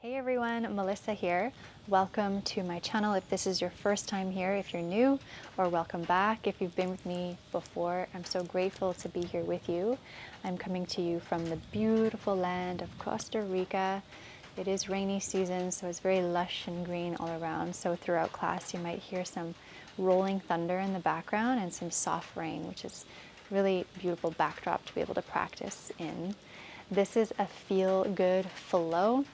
Hey everyone, Melissa here. Welcome to my channel if this is your first time here, if you're new, or welcome back if you've been with me before. I'm so grateful to be here with you. I'm coming to you from the beautiful land of Costa Rica. It is rainy season, so it's very lush and green all around. So throughout class you might hear some rolling thunder in the background and some soft rain, which is really beautiful backdrop to be able to practice in. This is a feel-good flow,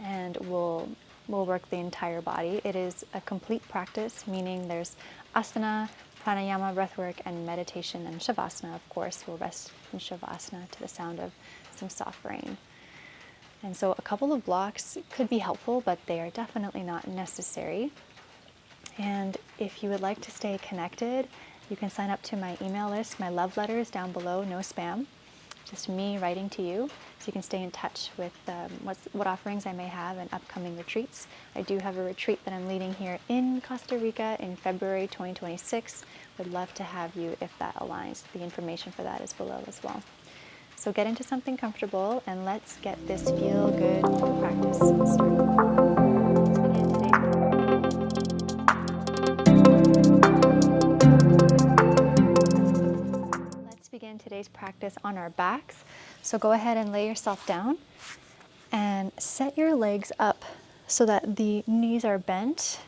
and we'll work the entire body. It is a complete practice, meaning there's asana, pranayama, breathwork, and meditation, and shavasana, of course. We'll rest in shavasana to the sound of some soft rain. And so a couple of blocks could be helpful, but they are definitely not necessary. And if you would like to stay connected, you can sign up to my email list. My love letter is down below, no spam. Just me writing to you, so you can stay in touch with what offerings I may have and upcoming retreats. I do have a retreat that I'm leading here in Costa Rica in February 2026. Would love to have you if that aligns. The information for that is below as well. So get into something comfortable and let's get this feel good practice started. Begin today's practice on our backs. So go ahead and lay yourself down and set your legs up so that the knees are bent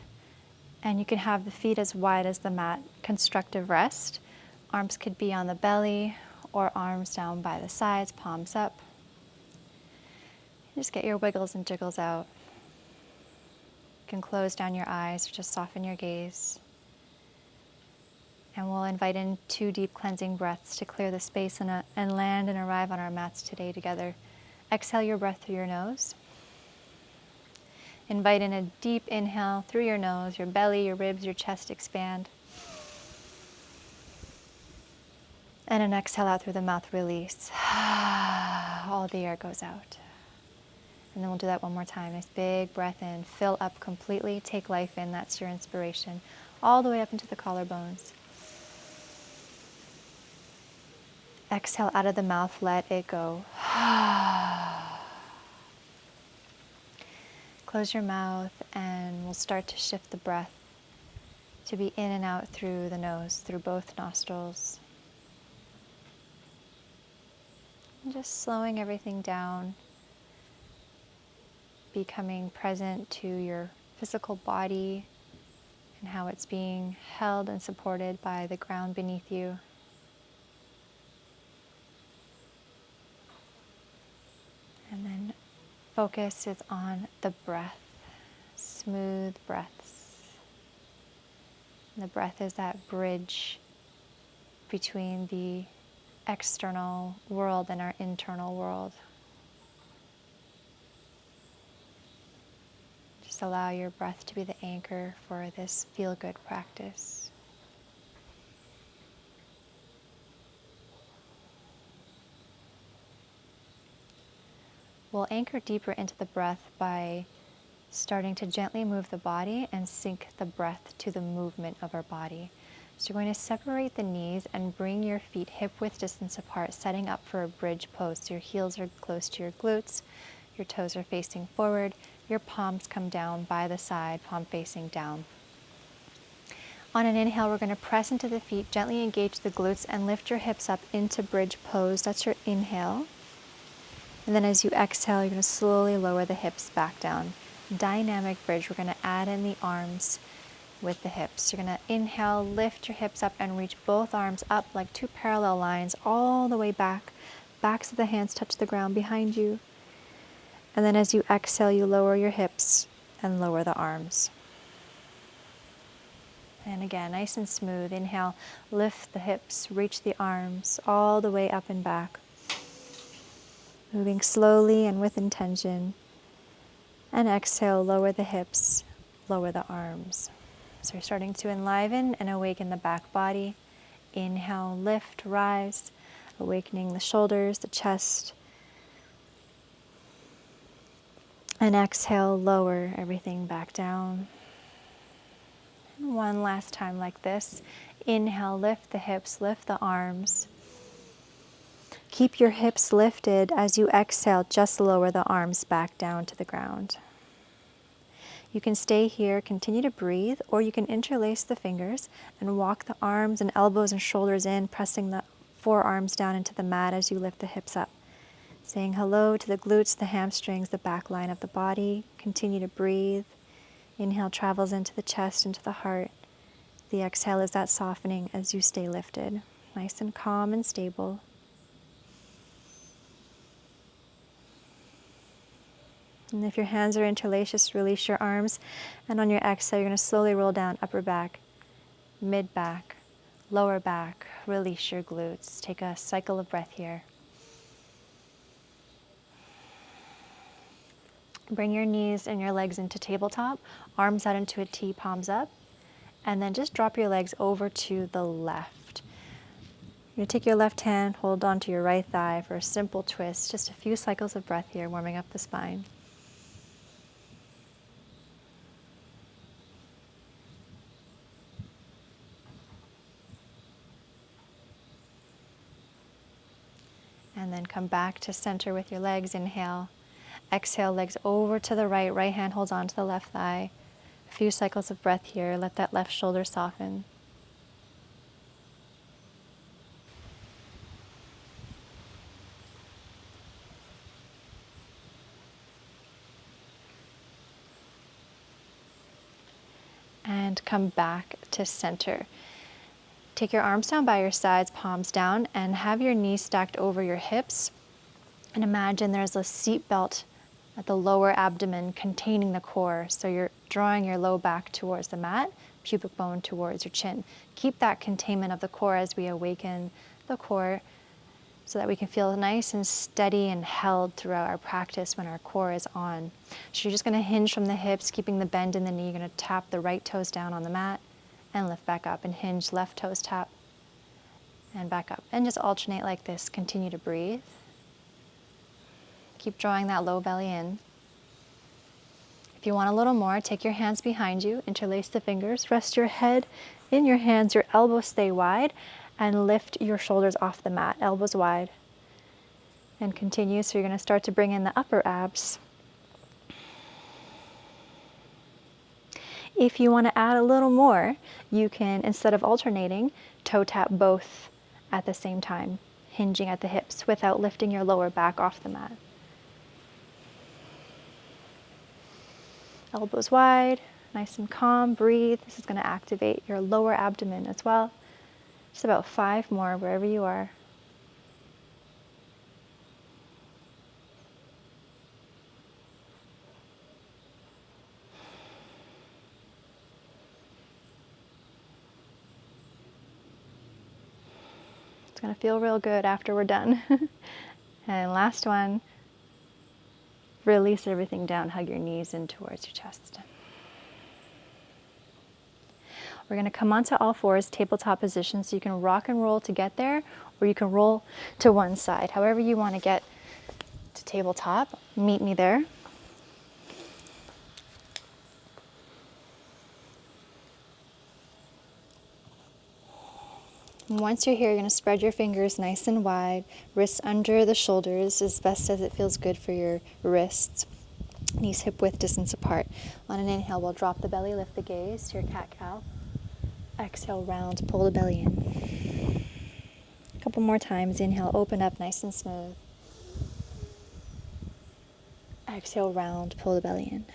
and you can have the feet as wide as the mat. Constructive rest. Arms could be on the belly or arms down by the sides, palms up. Just get your wiggles and jiggles out. You can close down your eyes or just soften your gaze. And we'll invite in 2 deep cleansing breaths to clear the space and land and arrive on our mats today together. Exhale your breath through your nose. Invite in a deep inhale through your nose, your belly, your ribs, your chest expand. And an exhale out through the mouth, release. All the air goes out. And then we'll do that one more time. Nice big breath in, fill up completely, take life in, that's your inspiration. All the way up into the collarbones. Exhale out of the mouth, let it go. Close your mouth and we'll start to shift the breath to be in and out through the nose, through both nostrils. And just slowing everything down, becoming present to your physical body and how it's being held and supported by the ground beneath you. And then focus is on the breath, smooth breaths. And the breath is that bridge between the external world and our internal world. Just allow your breath to be the anchor for this feel-good practice. We'll anchor deeper into the breath by starting to gently move the body and sync the breath to the movement of our body. So you're going to separate the knees and bring your feet hip-width distance apart, setting up for a bridge pose. So your heels are close to your glutes, your toes are facing forward, your palms come down by the side, palm facing down. On an inhale, we're going to press into the feet, gently engage the glutes and lift your hips up into bridge pose. That's your inhale. And then as you exhale, you're going to slowly lower the hips back down. Dynamic bridge. We're going to add in the arms with the hips. You're going to inhale, lift your hips up and reach both arms up like 2 parallel lines all the way back. Backs of the hands touch the ground behind you. And then as you exhale, you lower your hips and lower the arms. And again, nice and smooth. Inhale, lift the hips, reach the arms all the way up and back. Moving slowly and with intention. And exhale, lower the hips, lower the arms. So you're starting to enliven and awaken the back body. Inhale, lift, rise, awakening the shoulders, the chest. And exhale, lower everything back down. And one last time like this. Inhale, lift the hips, lift the arms. Keep your hips lifted. As you exhale, just lower the arms back down to the ground. You can stay here, continue to breathe, or you can interlace the fingers and walk the arms and elbows and shoulders in, pressing the forearms down into the mat as you lift the hips up. Saying hello to the glutes, the hamstrings, the back line of the body. Continue to breathe. Inhale travels into the chest, into the heart. The exhale is that softening as you stay lifted. Nice and calm and stable. And if your hands are interlaced, just release your arms. And on your exhale, you're going to slowly roll down upper back, mid back, lower back. Release your glutes. Take a cycle of breath here. Bring your knees and your legs into tabletop, arms out into a T, palms up. And then just drop your legs over to the left. You're going to take your left hand, hold on to your right thigh for a simple twist. Just a few cycles of breath here, warming up the spine. And then come back to center with your legs. Inhale. Exhale, legs over to the right. Right hand holds on to the left thigh. A few cycles of breath here. Let that left shoulder soften. And come back to center. Take your arms down by your sides, palms down, and have your knees stacked over your hips. And imagine there's a seat belt at the lower abdomen containing the core. So you're drawing your low back towards the mat, pubic bone towards your chin. Keep that containment of the core as we awaken the core so that we can feel nice and steady and held throughout our practice when our core is on. So you're just going to hinge from the hips, keeping the bend in the knee. You're going to tap the right toes down on the mat and lift back up, and hinge, left toes tap and back up. And just alternate like this. Continue to breathe. Keep drawing that low belly in. If you want a little more, take your hands behind you, interlace the fingers, rest your head in your hands, your elbows stay wide, and lift your shoulders off the mat, elbows wide. And continue, so you're going to start to bring in the upper abs. If you want to add a little more, you can, instead of alternating, toe tap both at the same time, hinging at the hips without lifting your lower back off the mat. Elbows wide, nice and calm, breathe. This is going to activate your lower abdomen as well. Just about 5 more wherever you are. It's going to feel real good after we're done. And last one, release everything down, hug your knees in towards your chest. We're going to come onto all fours, tabletop position, so you can rock and roll to get there, or you can roll to one side. However you want to get to tabletop, meet me there. And once you're here, you're going to spread your fingers nice and wide, wrists under the shoulders as best as it feels good for your wrists. Knees hip width distance apart. On an inhale, we'll drop the belly, lift the gaze to your cat-cow. Exhale, round, pull the belly in. A couple more times. Inhale, open up nice and smooth. Exhale, round, pull the belly in.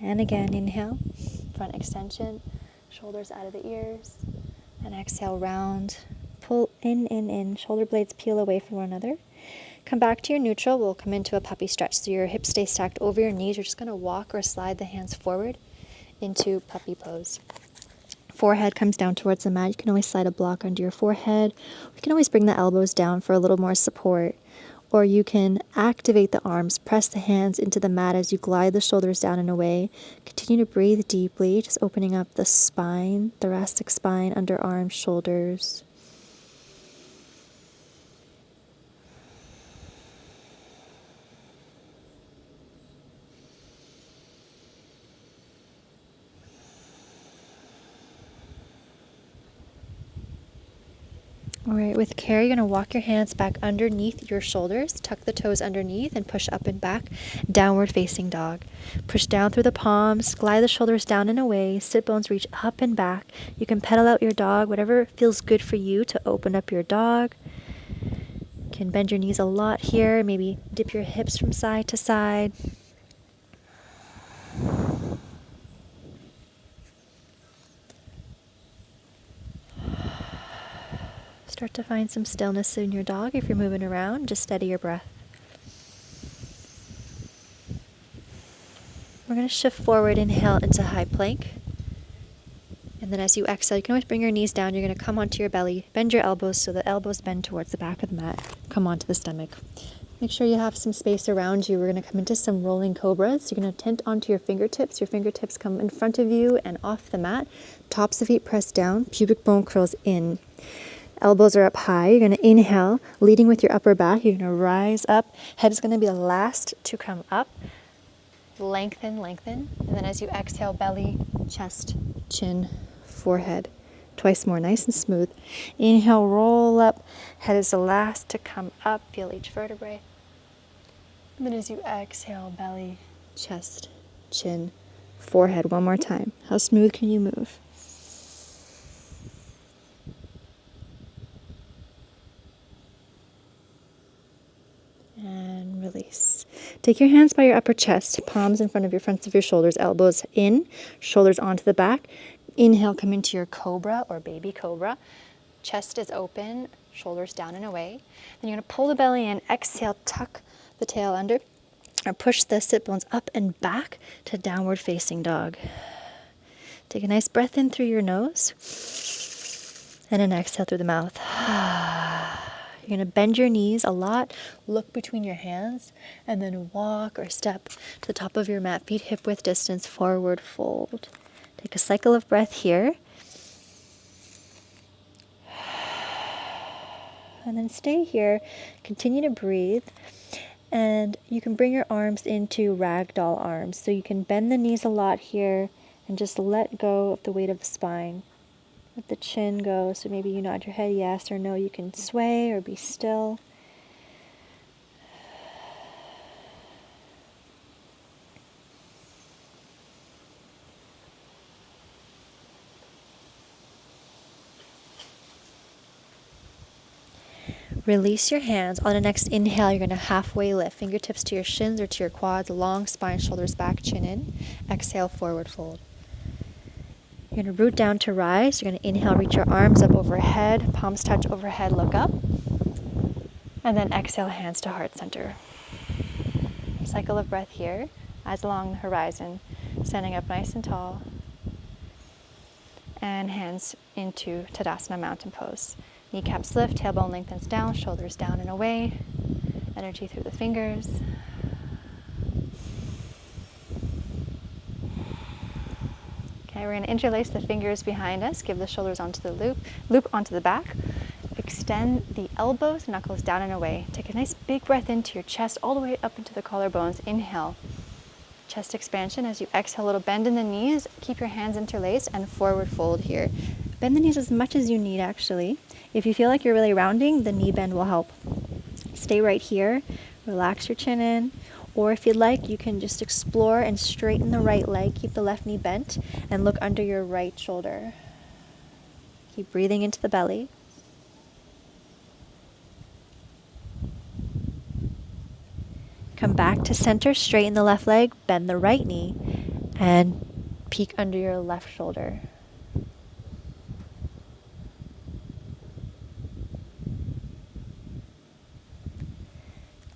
And again, inhale, front extension, shoulders out of the ears. And exhale, round, pull in. Shoulder blades peel away from one another. Come back to your neutral. We'll come into a puppy stretch. So your hips stay stacked over your knees. You're just going to walk or slide the hands forward into puppy pose. Forehead comes down towards the mat. You can always slide a block under your forehead. We can always bring the elbows down for a little more support. Or you can activate the arms, press the hands into the mat as you glide the shoulders down and away. Continue to breathe deeply, just opening up the spine, thoracic spine, underarms, shoulders. All right, with care, you're going to walk your hands back underneath your shoulders, tuck the toes underneath, and push up and back, downward facing dog. Push down through the palms, glide the shoulders down and away, sit bones reach up and back. You can pedal out your dog, whatever feels good for you to open up your dog. You can bend your knees a lot here, maybe dip your hips from side to side. Start to find some stillness in your dog. If you're moving around, just steady your breath. We're going to shift forward, inhale into high plank. And then as you exhale, you can always bring your knees down. You're going to come onto your belly, bend your elbows so the elbows bend towards the back of the mat. Come onto the stomach. Make sure you have some space around you. We're going to come into some rolling cobras. You're going to tent onto your fingertips. Your fingertips come in front of you and off the mat. Tops of feet press down, pubic bone curls in. Elbows are up high. You're going to inhale, leading with your upper back. You're going to rise up. Head is going to be the last to come up. Lengthen, lengthen. And then as you exhale, belly, chest, chin, forehead. Twice more, nice and smooth. Inhale, roll up. Head is the last to come up. Feel each vertebrae. And then as you exhale, belly, chest, chin, forehead. One more time. How smooth can you move? And release. Take your hands by your upper chest, palms in front of your fronts of your shoulders, elbows in, shoulders onto the back. Inhale, come into your cobra or baby cobra. Chest is open, shoulders down and away. Then you're going to pull the belly in, exhale, tuck the tail under, or push the sit bones up and back to downward facing dog. Take a nice breath in through your nose, and an exhale through the mouth. You're going to bend your knees a lot, look between your hands, and then walk or step to the top of your mat, feet hip width distance, forward fold. Take a cycle of breath here. And then stay here, continue to breathe, and you can bring your arms into ragdoll arms. So you can bend the knees a lot here and just let go of the weight of the spine. Let the chin go, so maybe you nod your head yes or no. You can sway or be still. Release your hands. On the next inhale, you're going to halfway lift. Fingertips to your shins or to your quads, long spine, shoulders back, chin in. Exhale, forward fold. You're going to root down to rise. You're going to inhale, reach your arms up overhead, palms touch overhead, look up. And then exhale, hands to heart center. Cycle of breath here, eyes along the horizon, standing up nice and tall. And hands into Tadasana mountain pose. Kneecaps lift, tailbone lengthens down, shoulders down and away. Energy through the fingers. Okay, we're going to interlace the fingers behind us, give the shoulders onto the loop onto the back. Extend the elbows, knuckles down and away. Take a nice big breath into your chest, all the way up into the collarbones. Inhale, chest expansion. As you exhale, a little bend in the knees. Keep your hands interlaced and forward fold here. Bend the knees as much as you need, actually. If you feel like you're really rounding, the knee bend will help. Stay right here. Relax your chin in. Or if you'd like, you can just explore and straighten the right leg. Keep the left knee bent and look under your right shoulder. Keep breathing into the belly. Come back to center, straighten the left leg, bend the right knee, and peek under your left shoulder.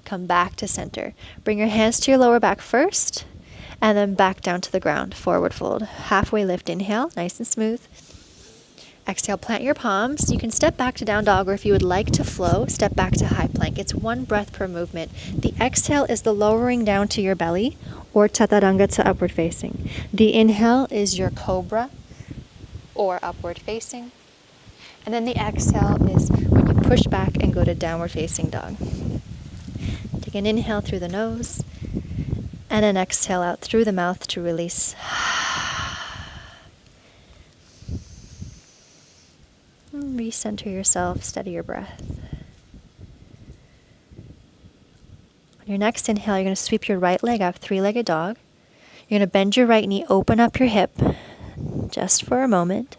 Come back to center. Bring your hands to your lower back first, and then back down to the ground. Forward fold. Halfway lift, inhale, nice and smooth. Exhale, plant your palms. You can step back to down dog, or if you would like to flow, step back to high plank. It's one breath per movement. The exhale is the lowering down to your belly, or chaturanga to upward facing. The inhale is your cobra, or upward facing. And then the exhale is when you push back and go to downward facing dog. Take an inhale through the nose, and an exhale out through the mouth to release. recenter yourself, steady your breath. On your next inhale, you're going to sweep your right leg up, three-legged dog. You're going to bend your right knee, open up your hip just for a moment.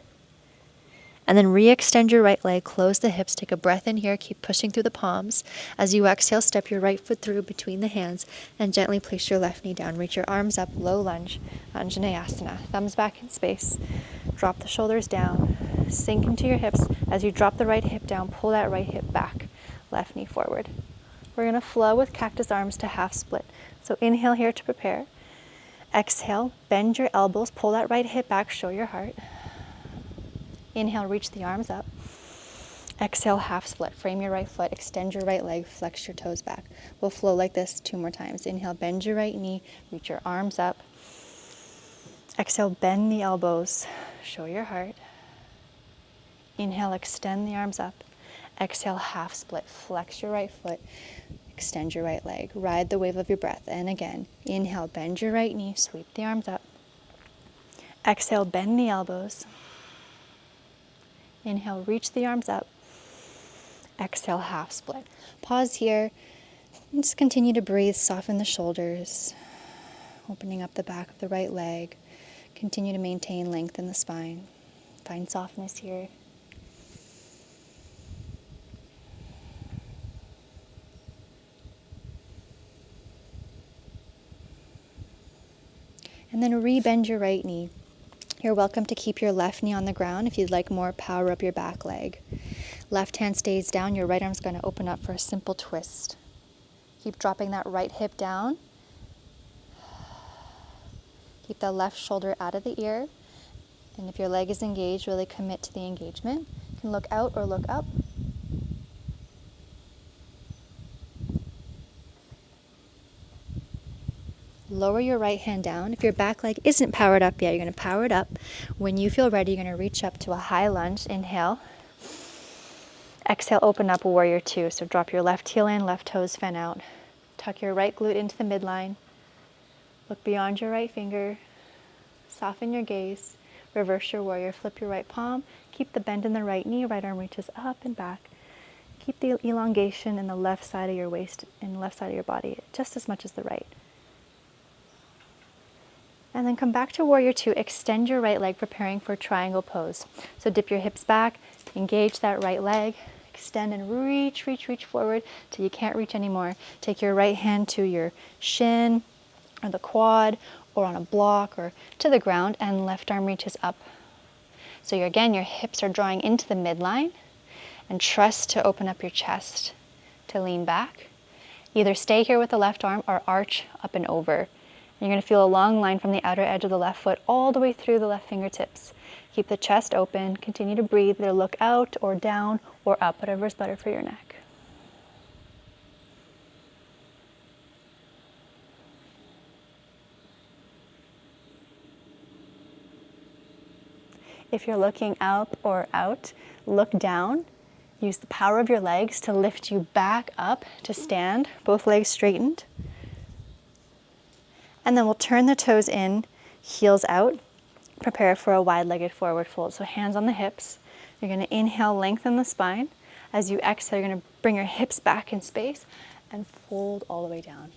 And then re-extend your right leg, close the hips, take a breath in here, keep pushing through the palms. As you exhale, step your right foot through between the hands and gently place your left knee down. Reach your arms up, low lunge, Anjaneyasana. Thumbs back in space. Drop the shoulders down, sink into your hips. As you drop the right hip down, pull that right hip back, left knee forward. We're going to flow with cactus arms to half split. So inhale here to prepare. Exhale, bend your elbows, pull that right hip back, show your heart. Inhale, reach the arms up. Exhale, half split. Frame your right foot, extend your right leg, flex your toes back. We'll flow like this 2 more times. Inhale, bend your right knee, reach your arms up. Exhale, bend the elbows, show your heart. Inhale, extend the arms up. Exhale, half split. Flex your right foot, extend your right leg. Ride the wave of your breath. And again, inhale, bend your right knee, sweep the arms up. Exhale, bend the elbows. Inhale, reach the arms up. Exhale, half split. Pause here and just continue to breathe. Soften the shoulders, opening up the back of the right leg. Continue to maintain length in the spine. Find softness here. And then re-bend your right knee. You're welcome to keep your left knee on the ground. If you'd like more, power up your back leg. Left hand stays down. Your right arm's going to open up for a simple twist. Keep dropping that right hip down. Keep the left shoulder out of the ear. And if your leg is engaged, really commit to the engagement. You can look out or look up. Lower your right hand down. If your back leg isn't powered up yet, you're going to power it up. When you feel ready, you're going to reach up to a high lunge. Inhale. Exhale, open up, warrior two. So drop your left heel in, left toes fan out. Tuck your right glute into the midline. Look beyond your right finger. Soften your gaze. Reverse your warrior. Flip your right palm. Keep the bend in the right knee. Right arm reaches up and back. Keep the elongation in the left side of your waist and left side of your body just as much as the right. And then come back to warrior two. Extend your right leg, preparing for triangle pose. So dip your hips back, engage that right leg, extend and reach forward till you can't reach anymore. Take your right hand to your shin or the quad or on a block or to the ground, and left arm reaches up. So your hips are drawing into the midline, and trust to open up your chest to lean back. Either stay here with the left arm or arch up and over. You're going to feel a long line from the outer edge of the left foot all the way through the left fingertips. Keep the chest open. Continue to breathe. Either look out or down or up, whatever is better for your neck. If you're looking up or out, look down. Use the power of your legs to lift you back up to stand, both legs straightened. And then we'll turn the toes in, heels out. Prepare for a wide-legged forward fold. So hands on the hips. You're going to inhale, lengthen the spine. As you exhale, you're going to bring your hips back in space and fold all the way down.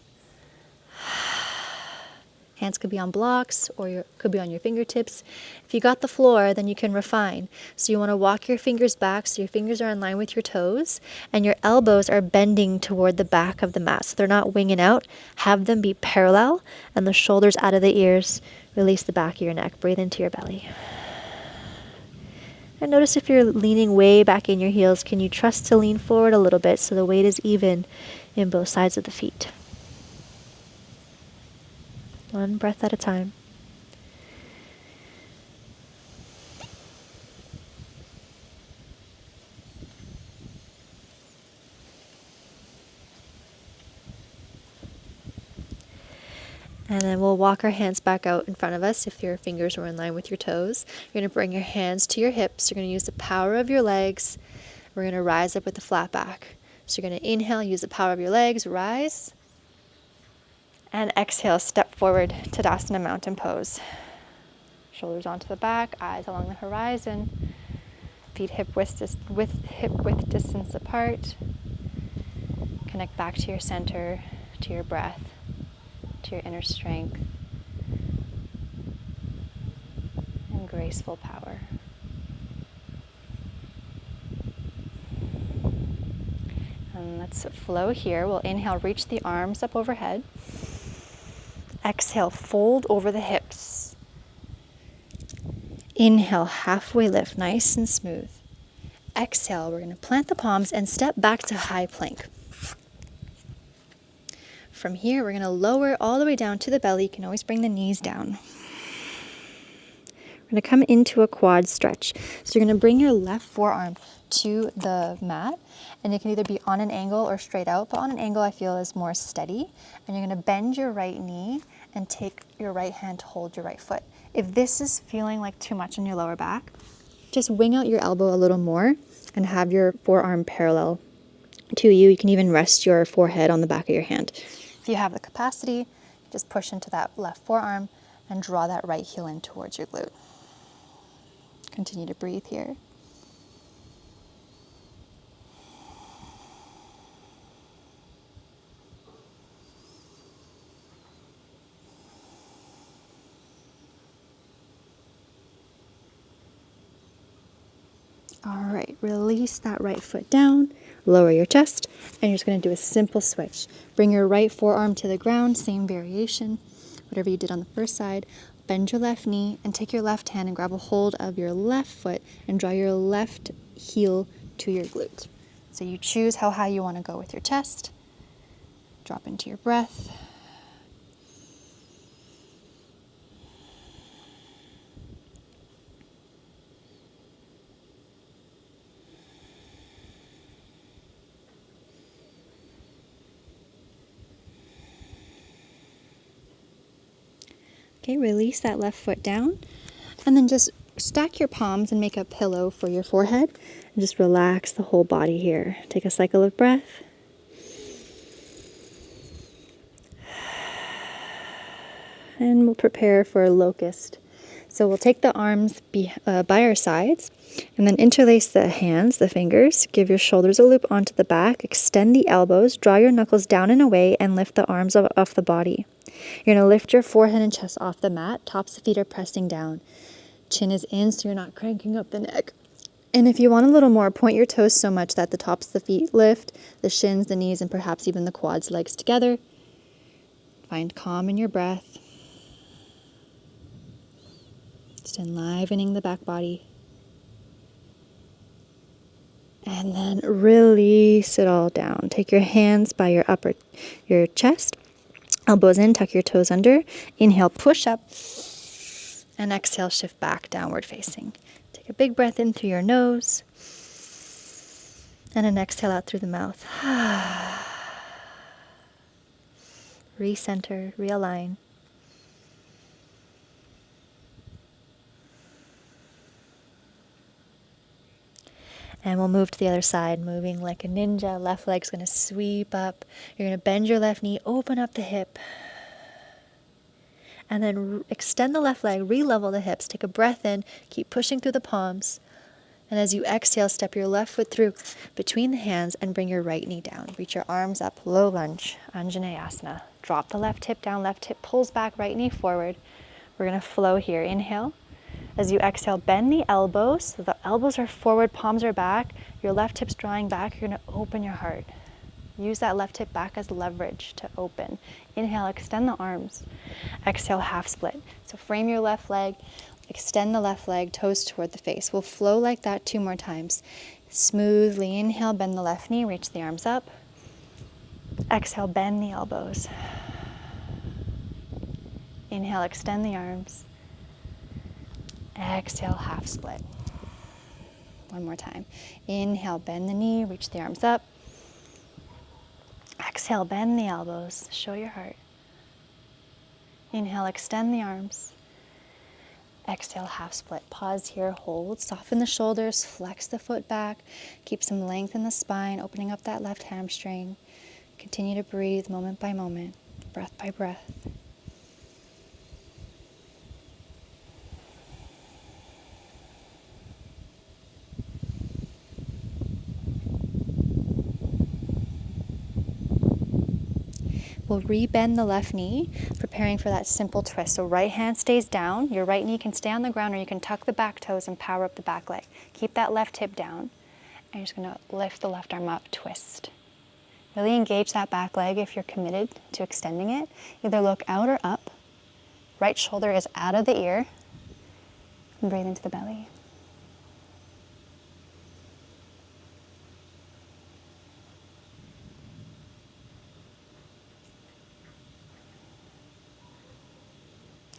Hands could be on blocks or could be on your fingertips. If you got the floor, then you can refine. So you want to walk your fingers back so your fingers are in line with your toes and your elbows are bending toward the back of the mat. So they're not winging out. Have them be parallel and the shoulders out of the ears. Release the back of your neck. Breathe into your belly. And notice if you're leaning way back in your heels, can you trust to lean forward a little bit so the weight is even in both sides of the feet. One breath at a time. And then we'll walk our hands back out in front of us if your fingers were in line with your toes. You're going to bring your hands to your hips. You're going to use the power of your legs. We're going to rise up with the flat back. So you're going to inhale, use the power of your legs, rise. And exhale, step forward, Tadasana Mountain Pose. Shoulders onto the back, eyes along the horizon. Feet hip width distance apart. Connect back to your center, to your breath, to your inner strength and graceful power. And let's flow here. We'll inhale, reach the arms up overhead. Exhale, fold over the hips. Inhale, halfway lift, nice and smooth. Exhale, we're going to plant the palms and step back to high plank. From here, we're going to lower all the way down to the belly. You can always bring the knees down. We're going to come into a quad stretch. So you're going to bring your left forearm to the mat, and it can either be on an angle or straight out, but on an angle I feel is more steady. And you're going to bend your right knee and take your right hand to hold your right foot. If this is feeling like too much in your lower back, just wing out your elbow a little more and have your forearm parallel to you. You can even rest your forehead on the back of your hand. If you have the capacity, just push into that left forearm and draw that right heel in towards your glute. Continue to breathe here. All right, release that right foot down, lower your chest, and you're just going to do a simple switch. Bring your right forearm to the ground, same variation, whatever you did on the first side. Bend your left knee and take your left hand and grab a hold of your left foot and draw your left heel to your glute. So you choose how high you want to go with your chest. Drop into your breath. Okay, release that left foot down, and then just stack your palms and make a pillow for your forehead, and just relax the whole body here. Take a cycle of breath. And we'll prepare for a locust. So we'll take the arms by our sides, and then interlace the hands, the fingers. Give your shoulders a loop onto the back, extend the elbows, draw your knuckles down and away, and lift the arms off the body. You're going to lift your forehead and chest off the mat. Tops of feet are pressing down. Chin is in, so you're not cranking up the neck. And if you want a little more, point your toes so much that the tops of the feet lift, the shins, the knees, and perhaps even the quads, legs together. Find calm in your breath. Just enlivening the back body. And then release it all down. Take your hands by your chest. Elbows in, tuck your toes under. Inhale, push up. And exhale, shift back, downward facing. Take a big breath in through your nose. And an exhale out through the mouth. Recenter, realign. And we'll move to the other side, moving like a ninja. Left leg's going to sweep up. You're going to bend your left knee, open up the hip. And then extend the left leg, re-level the hips. Take a breath in, keep pushing through the palms. And as you exhale, step your left foot through between the hands and bring your right knee down. Reach your arms up, low lunge, Anjaneyasana. Drop the left hip down, left hip pulls back, right knee forward. We're going to flow here. Inhale. As you exhale, bend the elbows. So the elbows are forward, palms are back. Your left hip's drawing back. You're going to open your heart. Use that left hip back as leverage to open. Inhale, extend the arms. Exhale, half split. So frame your left leg, extend the left leg, toes toward the face. We'll flow like that 2 more times. Smoothly inhale, bend the left knee, reach the arms up. Exhale, bend the elbows. Inhale, extend the arms. Exhale, half split. One more time. Inhale, bend the knee, reach the arms up. Exhale, bend the elbows, show your heart. Inhale, extend the arms. Exhale, half split. Pause here, hold, soften the shoulders, flex the foot back, keep some length in the spine, opening up that left hamstring. Continue to breathe moment by moment, breath by breath. we'll rebend the left knee, preparing for that simple twist. So right hand stays down, your right knee can stay on the ground, or you can tuck the back toes and power up the back leg. Keep that left hip down, and you're just gonna lift the left arm up, twist. Really engage that back leg if you're committed to extending it. Either look out or up. Right shoulder is out of the ear, and breathe into the belly.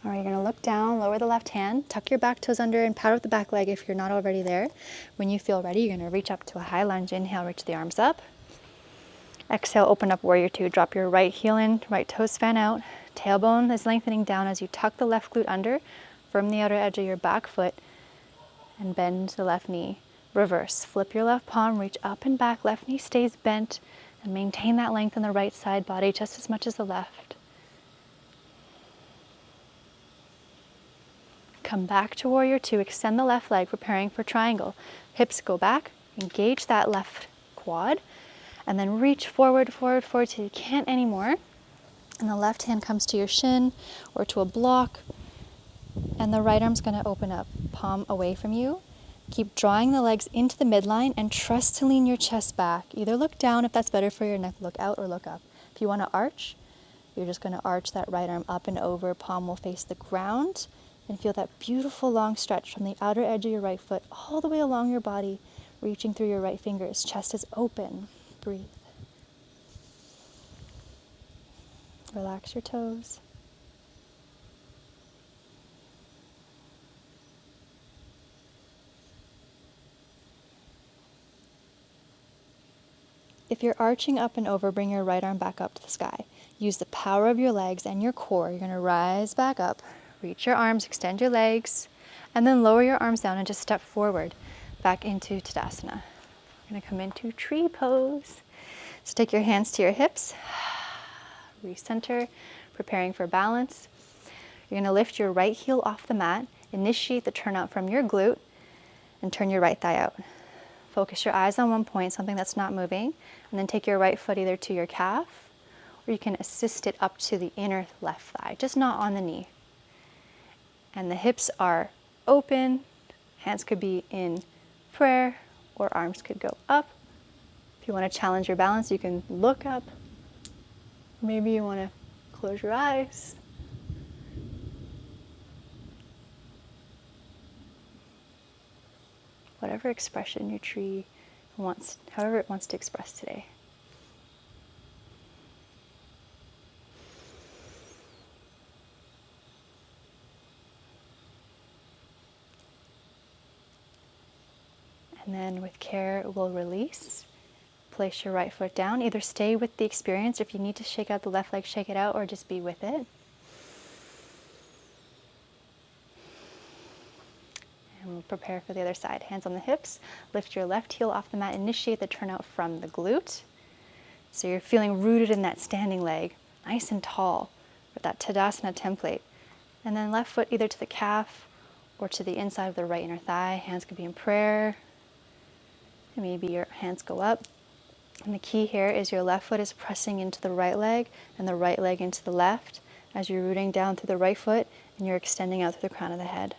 All right, you're gonna look down, lower the left hand, tuck your back toes under and power up the back leg if you're not already there. When you feel ready, you're gonna reach up to a high lunge. Inhale, reach the arms up. Exhale, open up warrior two. Drop your right heel in, right toes fan out. Tailbone is lengthening down as you tuck the left glute under, firm the outer edge of your back foot, and bend the left knee. Reverse, flip your left palm, reach up and back, left knee stays bent, and maintain that length in the right side body just as much as the left. Come back to warrior two, extend the left leg, preparing for triangle. Hips go back, engage that left quad, and then reach forward, forward, forward till you can't anymore. And the left hand comes to your shin or to a block, and the right arm's gonna open up, palm away from you. Keep drawing the legs into the midline and trust to lean your chest back. Either look down if that's better for your neck, look out or look up. If you wanna arch, you're just gonna arch that right arm up and over, palm will face the ground, and feel that beautiful long stretch from the outer edge of your right foot all the way along your body, reaching through your right fingers. Chest is open. Breathe. Relax your toes. If you're arching up and over, bring your right arm back up to the sky. Use the power of your legs and your core. You're gonna rise back up. Reach your arms, extend your legs, and then lower your arms down and just step forward back into Tadasana. We're gonna come into tree pose. So take your hands to your hips, recenter, preparing for balance. You're gonna lift your right heel off the mat, initiate the turn out from your glute, and turn your right thigh out. Focus your eyes on one point, something that's not moving, and then take your right foot either to your calf, or you can assist it up to the inner left thigh, just not on the knee. And the hips are open, hands could be in prayer, or arms could go up. If you want to challenge your balance, you can look up. Maybe you want to close your eyes. Whatever expression your tree wants, however it wants to express today. And then with care, we'll release. Place your right foot down. Either stay with the experience. If you need to shake out the left leg, shake it out, or just be with it. And we'll prepare for the other side. Hands on the hips. Lift your left heel off the mat. Initiate the turnout from the glute. So you're feeling rooted in that standing leg, nice and tall, with that Tadasana template. And then left foot either to the calf or to the inside of the right inner thigh. Hands could be in prayer. Maybe your hands go up. And the key here is your left foot is pressing into the right leg and the right leg into the left as you're rooting down through the right foot and you're extending out through the crown of the head.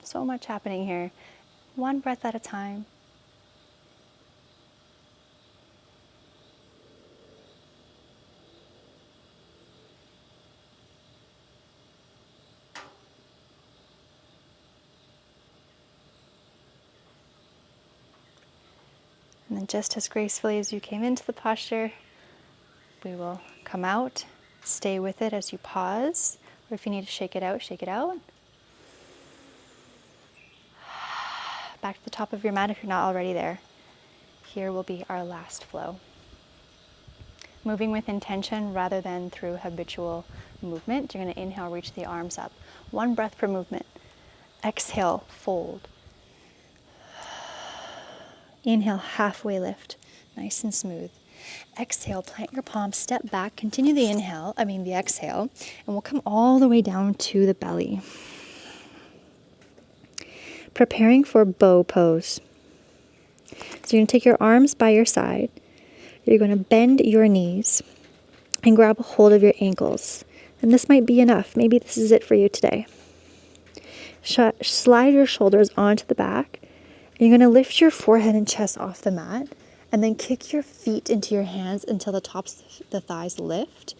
So much happening here. One breath at a time. And then just as gracefully as you came into the posture, we will come out, stay with it as you pause, or if you need to shake it out, shake it out. Back to the top of your mat if you're not already there. Here will be our last flow. Moving with intention rather than through habitual movement. You're going to inhale, reach the arms up. One breath per movement. Exhale, fold. Inhale, halfway lift, nice and smooth. Exhale, plant your palms, step back, continue the exhale, and we'll come all the way down to the belly. Preparing for bow pose. So you're gonna take your arms by your side. You're going to bend your knees and grab a hold of your ankles. And this might be enough. Maybe this is it for you today. Slide your shoulders onto the back. You're going to lift your forehead and chest off the mat, and then kick your feet into your hands until the tops of the thighs lift.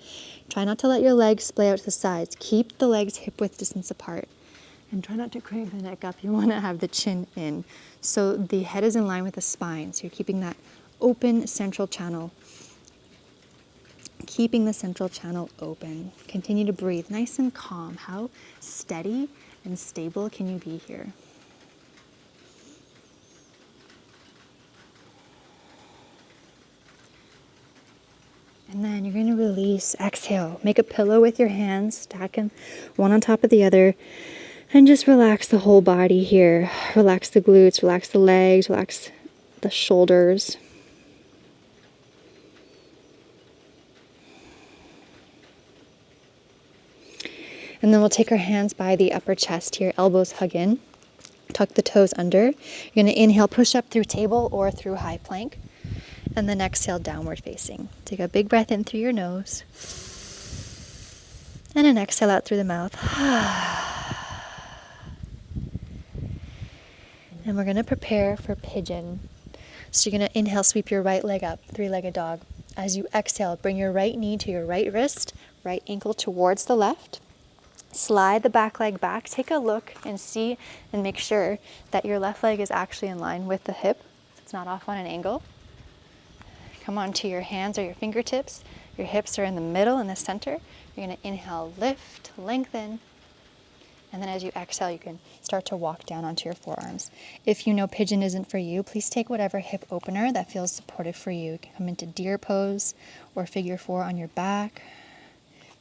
Try not to let your legs splay out to the sides. Keep the legs hip-width distance apart. And try not to crank the neck up. You want to have the chin in. So the head is in line with the spine. So you're keeping that open central channel. Keeping the central channel open. Continue to breathe nice and calm. How steady and stable can you be here? And then you're going to release, exhale. Make a pillow with your hands, stack them one on top of the other, and just relax the whole body here. Relax the glutes, relax the legs, relax the shoulders. And then we'll take our hands by the upper chest here, elbows hug in, tuck the toes under. You're going to inhale, push up through table or through high plank. And then exhale, downward facing. Take a big breath in through your nose. And an exhale out through the mouth. And we're going to prepare for pigeon. So you're going to inhale, sweep your right leg up, three-legged dog. As you exhale, bring your right knee to your right wrist, right ankle towards the left. Slide the back leg back. Take a look and see and make sure that your left leg is actually in line with the hip. It's not off on an angle. Come onto your hands or your fingertips. Your hips are in the middle, in the center. You're going to inhale, lift, lengthen. And then as you exhale, you can start to walk down onto your forearms. If you know pigeon isn't for you, please take whatever hip opener that feels supportive for you. You can come into deer pose or figure four on your back.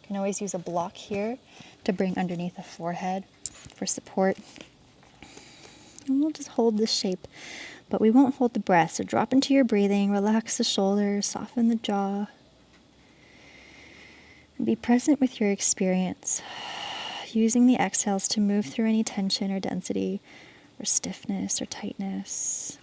You can always use a block here to bring underneath the forehead for support. And we'll just hold this shape, but we won't hold the breath. So drop into your breathing, relax the shoulders, soften the jaw. And be present with your experience, using the exhales to move through any tension or density or stiffness or tightness.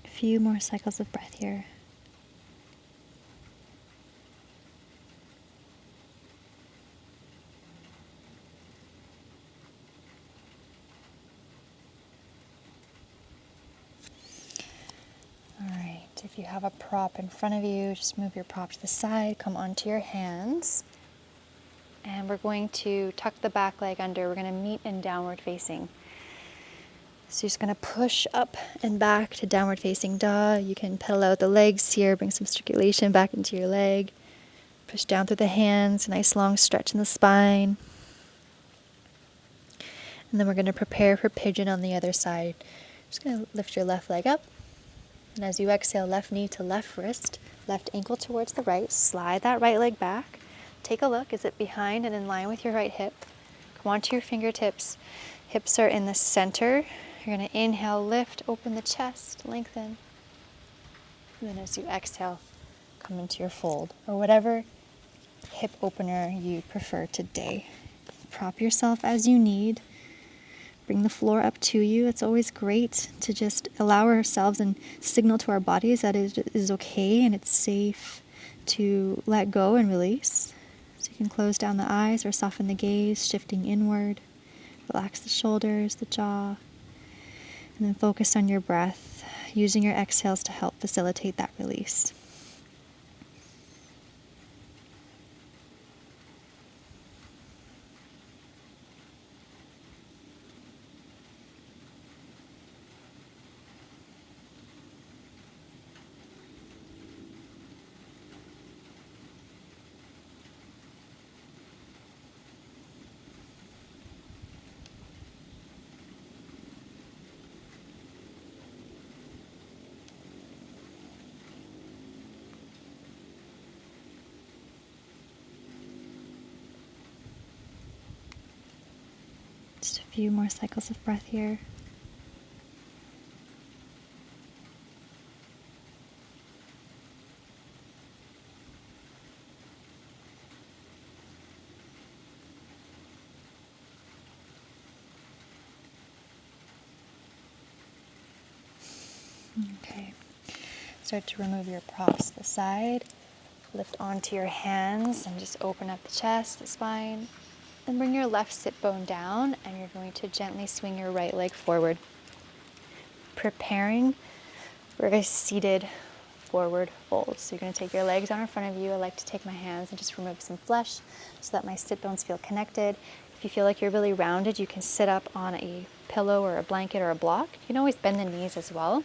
Few more cycles of breath here. All right, if you have a prop in front of you, just move your prop to the side, come onto your hands. And we're going to tuck the back leg under. We're going to meet in downward facing. So you're just going to push up and back to downward facing dog. You can pedal out the legs here, bring some circulation back into your leg. Push down through the hands, a nice long stretch in the spine. And then we're going to prepare for pigeon on the other side. Just going to lift your left leg up. And as you exhale, left knee to left wrist, left ankle towards the right. Slide that right leg back. Take a look. Is it behind and in line with your right hip? Come onto your fingertips. Hips are in the center. You're going to inhale, lift, open the chest, lengthen. And then as you exhale, come into your fold, or whatever hip opener you prefer today. Prop yourself as you need. Bring the floor up to you. It's always great to just allow ourselves and signal to our bodies that it is okay and it's safe to let go and release. So you can close down the eyes or soften the gaze, shifting inward. Relax the shoulders, the jaw. And then focus on your breath, using your exhales to help facilitate that release. A few more cycles of breath here. Okay. Start to remove your props to the side. Lift onto your hands and just open up the chest, the spine. Then bring your left sit bone down and you're going to gently swing your right leg forward. Preparing for a seated forward fold. So you're going to take your legs out in front of you. I like to take my hands and just remove some flesh so that my sit bones feel connected. If you feel like you're really rounded, you can sit up on a pillow or a blanket or a block. You can always bend the knees as well.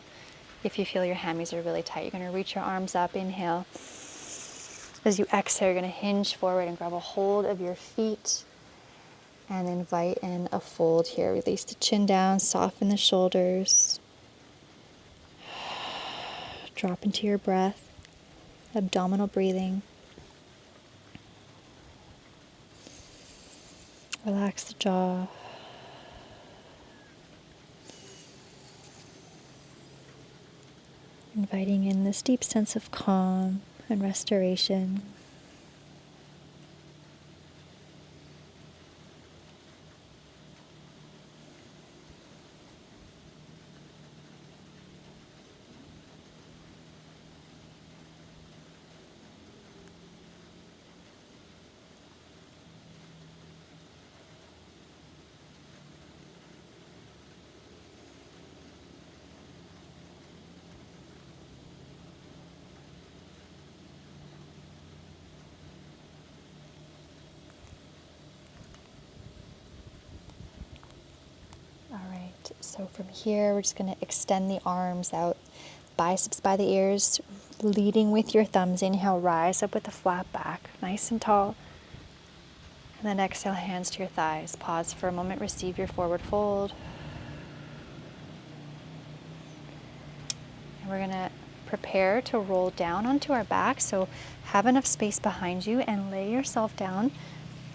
If you feel your hammies are really tight, you're going to reach your arms up, inhale. As you exhale, you're going to hinge forward and grab a hold of your feet and invite in a fold here. Release the chin down, soften the shoulders. Drop into your breath, abdominal breathing. Relax the jaw. Inviting in this deep sense of calm and restoration. All right, so from here, we're just going to extend the arms out, biceps by the ears, leading with your thumbs. Inhale, rise up with a flat back, nice and tall. And then exhale, hands to your thighs. Pause for a moment, receive your forward fold. And we're going to prepare to roll down onto our back. So have enough space behind you and lay yourself down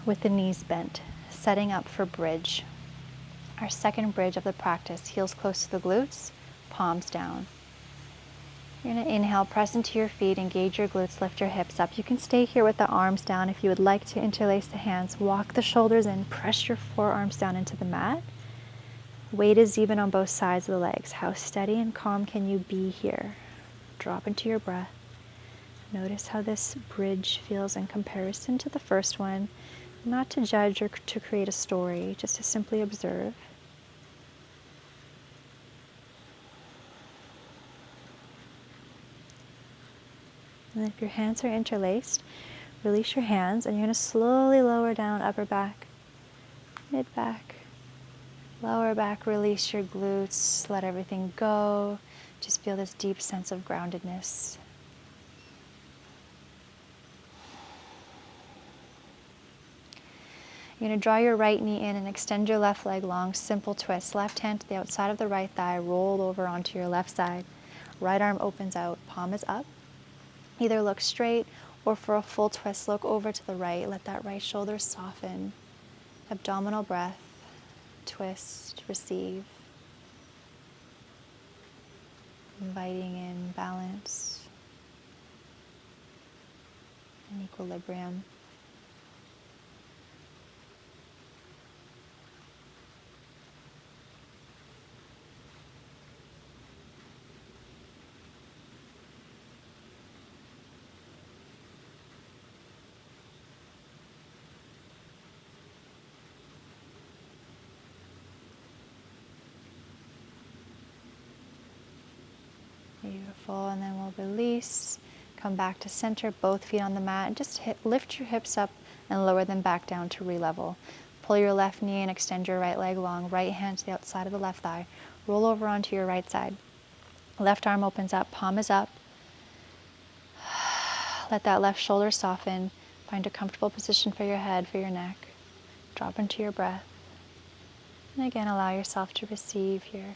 with the knees bent, setting up for bridge. Our second bridge of the practice, heels close to the glutes, palms down. You're going to inhale, press into your feet, engage your glutes, lift your hips up. You can stay here with the arms down. If you would like to interlace the hands, walk the shoulders in, press your forearms down into the mat. Weight is even on both sides of the legs. How steady and calm can you be here? Drop into your breath. Notice how this bridge feels in comparison to the first one. Not to judge or to create a story, just to simply observe. And if your hands are interlaced, release your hands and you're going to slowly lower down upper back, mid back, lower back, release your glutes, let everything go. Just feel this deep sense of groundedness. You're going to draw your right knee in and extend your left leg long, simple twist. Left hand to the outside of the right thigh, roll over onto your left side. Right arm opens out, palm is up. Either look straight or for a full twist, look over to the right. Let that right shoulder soften. Abdominal breath, twist, receive. Inviting in balance and equilibrium. Beautiful, and then we'll release, come back to center, both feet on the mat, and just lift your hips up and lower them back down to re-level. Pull your left knee and extend your right leg long, right hand to the outside of the left thigh. Roll over onto your right side. Left arm opens up, palm is up. Let that left shoulder soften. Find a comfortable position for your head, for your neck. Drop into your breath. And again, allow yourself to receive here.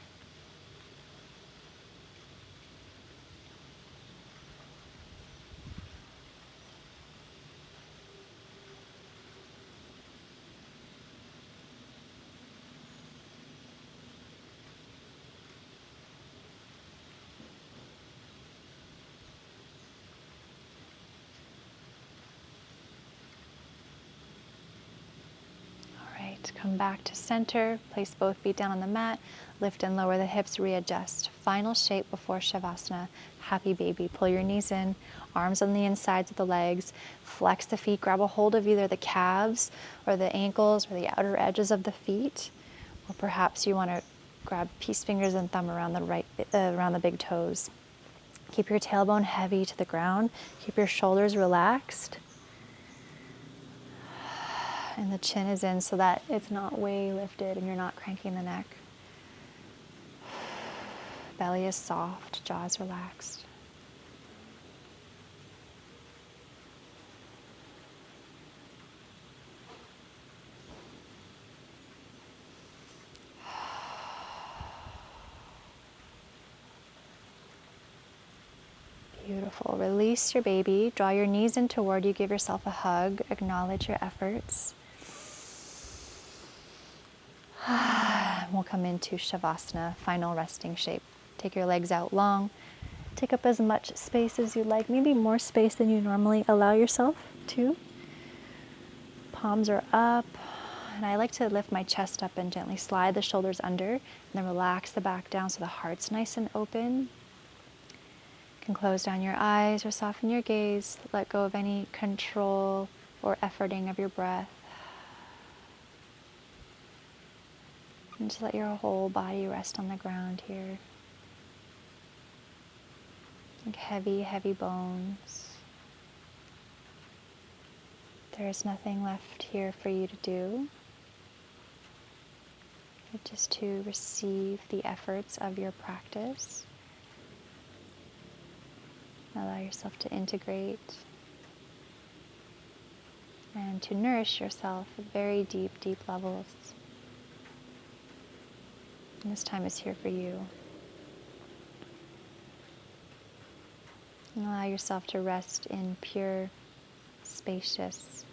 come back to center, place both feet down on the mat, lift and lower the hips, readjust. Final shape before Savasana, happy baby. Pull your knees in, arms on the insides of the legs, flex the feet, grab a hold of either the calves or the ankles or the outer edges of the feet, or perhaps you want to grab peace fingers and thumb around around the big toes. Keep your tailbone heavy to the ground, keep your shoulders relaxed, and the chin is in so that it's not way lifted and you're not cranking the neck. Belly is soft, jaws relaxed. Beautiful. Release your baby. Draw your knees in toward you. Give yourself a hug. Acknowledge your efforts. We'll come into Shavasana, final resting shape. Take your legs out long. Take up as much space as you like, maybe more space than you normally allow yourself to. Palms are up. And I like to lift my chest up and gently slide the shoulders under, and then relax the back down so the heart's nice and open. You can close down your eyes or soften your gaze. Let go of any control or efforting of your breath. And just let your whole body rest on the ground here. Like heavy, heavy bones. There's nothing left here for you to do. Just to receive the efforts of your practice. Allow yourself to integrate and to nourish yourself at very deep, deep levels. And this time is here for you. And allow yourself to rest in pure, spacious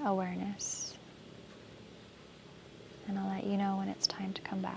awareness. And I'll let you know when it's time to come back.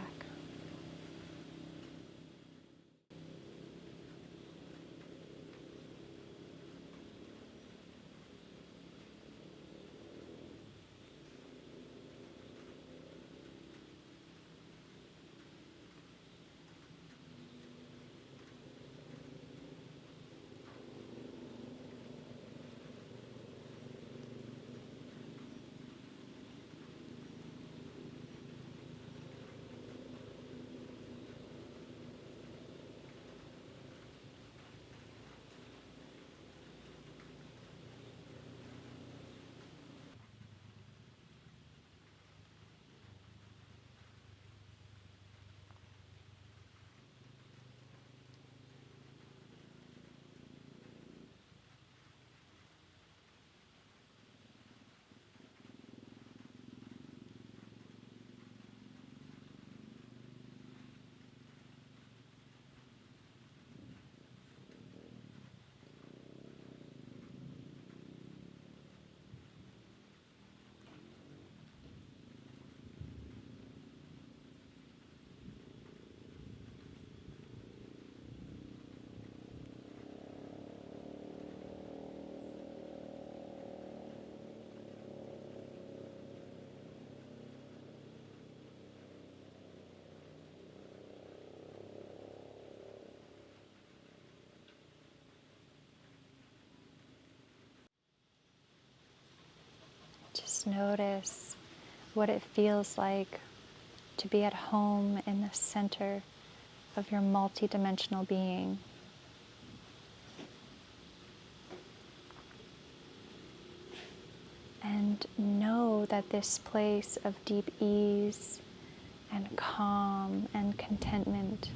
Just notice what it feels like to be at home in the center of your multidimensional being. And know that this place of deep ease and calm and contentment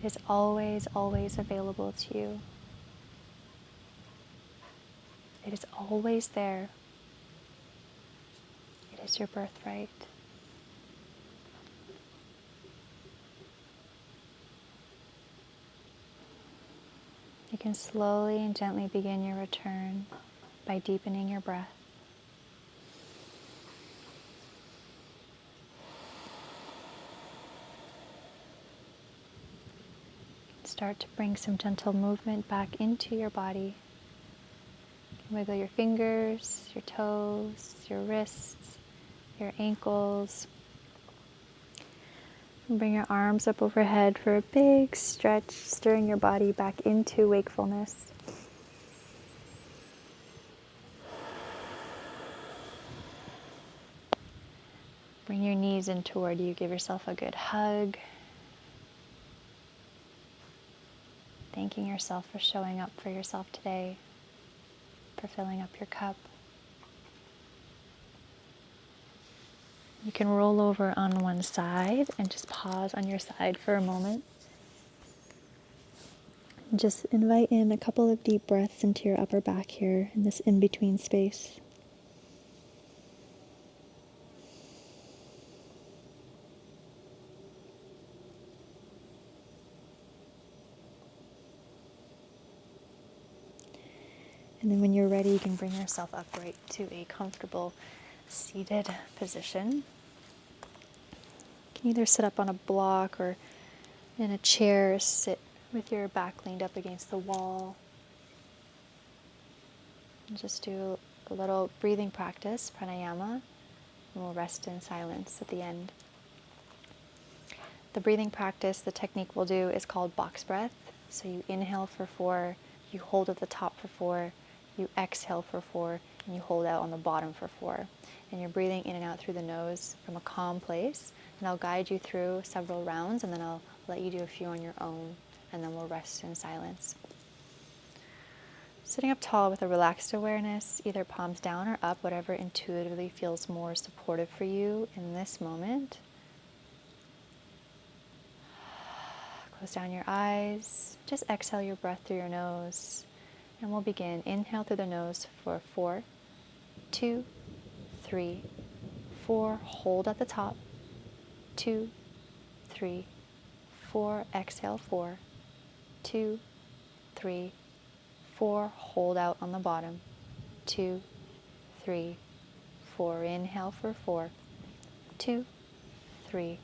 is always, always available to you. It is always there. It is your birthright. You can slowly and gently begin your return by deepening your breath. Start to bring some gentle movement back into your body. You can wiggle your fingers, your toes, your wrists, your ankles. And bring your arms up overhead for a big stretch, stirring your body back into wakefulness. Bring your knees in toward you. Give yourself a good hug. Thanking yourself for showing up for yourself today, for filling up your cup. You can roll over on one side and just pause on your side for a moment. Just invite in a couple of deep breaths into your upper back here in this in-between space. And then when you're ready, you can bring yourself upright to a comfortable seated position. You can either sit up on a block or in a chair, sit with your back leaned up against the wall. And just do a little breathing practice, pranayama, and we'll rest in silence at the end. The breathing practice, the technique we'll do is called box breath. So you inhale for 4, you hold at the top for 4, you exhale for 4, and you hold out on the bottom for 4. And you're breathing in and out through the nose from a calm place. And I'll guide you through several rounds, and then I'll let you do a few on your own, and then we'll rest in silence. Sitting up tall with a relaxed awareness, either palms down or up, whatever intuitively feels more supportive for you in this moment. Close down your eyes. Just exhale your breath through your nose. And we'll begin. Inhale through the nose for 4, 2, 3, 4. Hold at the top. 2, 3, 4. Exhale 4, 2, 3, 4. Hold out on the bottom. 2, 3, 4. Inhale for 4, 2, 3,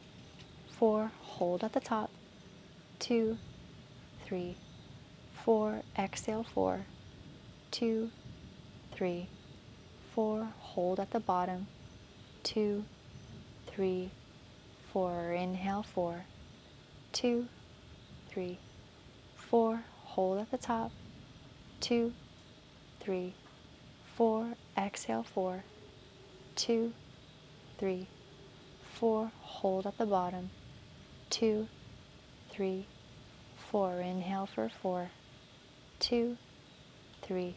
4. Hold at the top. 2, 3, 4. Exhale 4, 2, 3, 4. Hold at the bottom. 2, 3, 4. Inhale 4, 2, 3, 4. Hold at the top. 2, 3, 4. Exhale 4, 2, 3, 4. Hold at the bottom. 2, 3, 4. Inhale for 4, 2, 3,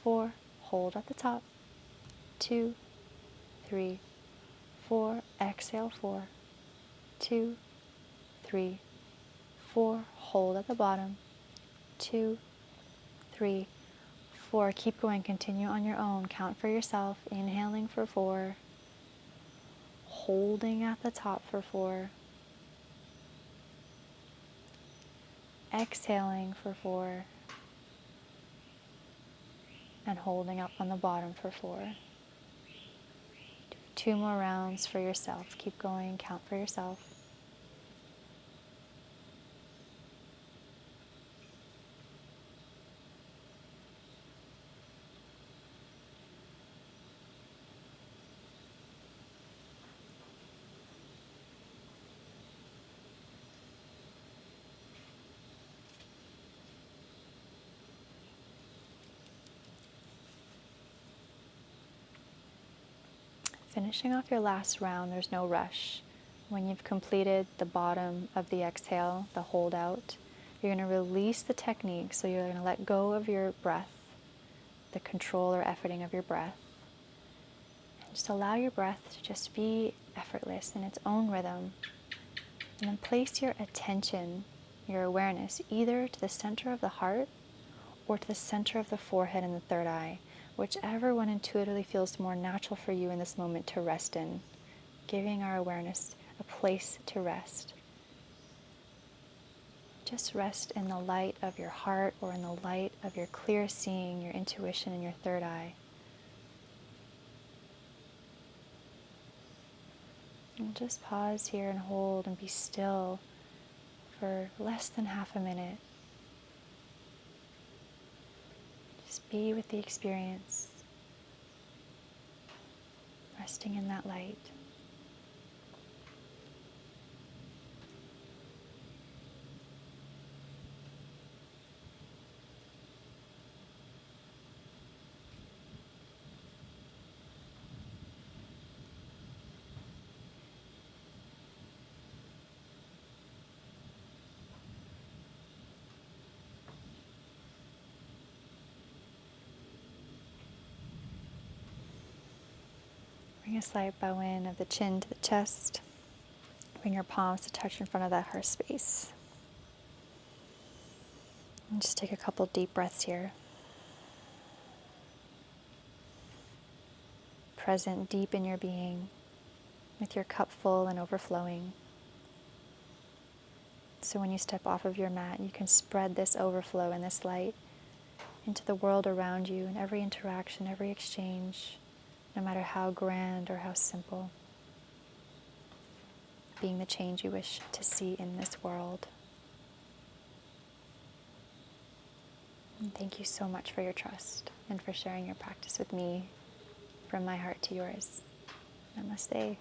4. Hold at the top. 2, 3, 4. Exhale 4, 2, 3, 4. Hold at the bottom. 2, 3, 4. Keep going. Continue on your own. Count for yourself. Inhaling for 4. Holding at the top for 4. Exhaling for 4. And holding up on the bottom for 4. Do 2 more rounds for yourself. Keep going. Count for yourself. Finishing off your last round, there's no rush. When you've completed the bottom of the exhale, the hold out, you're going to release the technique. So you're going to let go of your breath, the control or efforting of your breath. And just allow your breath to just be effortless in its own rhythm. And then place your attention, your awareness, either to the center of the heart or to the center of the forehead and the third eye. Whichever one intuitively feels more natural for you in this moment to rest in, giving our awareness a place to rest. Just rest in the light of your heart or in the light of your clear seeing, your intuition, and your third eye. And just pause here and hold and be still for less than half a minute. Just be with the experience. resting in that light. Bring a slight bow in of the chin to the chest. Bring your palms to touch in front of that heart space. And just take a couple deep breaths here. Present deep in your being, with your cup full and overflowing. So when you step off of your mat, you can spread this overflow and this light into the world around you in every interaction, every exchange, no matter how grand or how simple. Being the change you wish to see in this world. And thank you so much for your trust and for sharing your practice with me, from my heart to yours. Namaste.